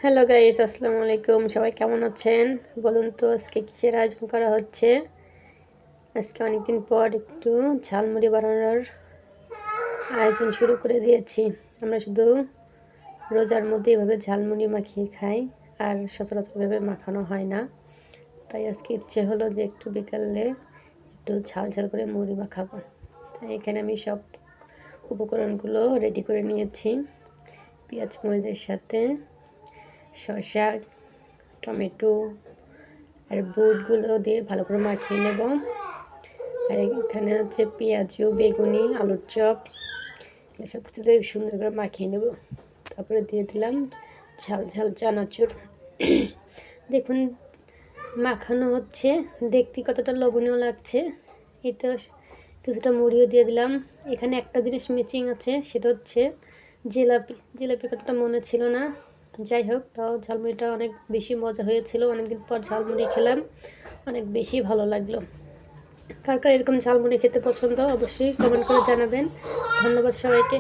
Hello guys, আসসালামু আলাইকুম। সবাই কেমন আছেন বলুন তো? আজকে কিসের আয়োজন করা হচ্ছে? আজকে অনেকদিন পর একটু ঝালমুড়ি বানানোর আয়োজন শুরু করে দিয়েছি। আমরা শুধু রোজার মধ্যে এভাবে ঝালমুড়ি মাখিয়ে খাই, আর সচরাচর এভাবে মাখানো হয় না। তাই আজকে ইচ্ছে হলো যে একটু বিকালে একটু ঝাল ঝাল করে মুড়ি মাখাবো। তাই এখানে আমি সব উপকরণগুলো রেডি করে নিয়েছি। পেঁয়াজ মরিচের সাথে শসা, টমেটো আর বুটগুলো দিয়ে ভালো করে মাখিয়ে নেব। আর এখানে হচ্ছে পেঁয়াজু, বেগুনি, আলুর চপ, এসব কিছু দিয়ে সুন্দর করে মাখিয়ে নেব। তারপরে দিয়ে দিলাম ঝাল ঝাল চানাচুর। দেখুন মাখানো হচ্ছে, দেখতে কতটা লোভনীয় লাগছে। এতে কিছুটা মুড়িও দিয়ে দিলাম। এখানে একটা জিনিস মিসিং আছে, সেটা হচ্ছে জিলাপি। জিলাপি কতটা মনে ছিল না, যাই হোক, তাও ঝালমুড়িটা অনেক বেশি মজা হয়েছিল। অনেকদিন পর ঝালমুড়ি খেলাম, অনেক বেশি ভালো লাগলো। কার কার এরকম ঝালমুড়ি খেতে পছন্দ অবশ্যই কমেন্ট করে জানাবেন। ধন্যবাদ সবাইকে।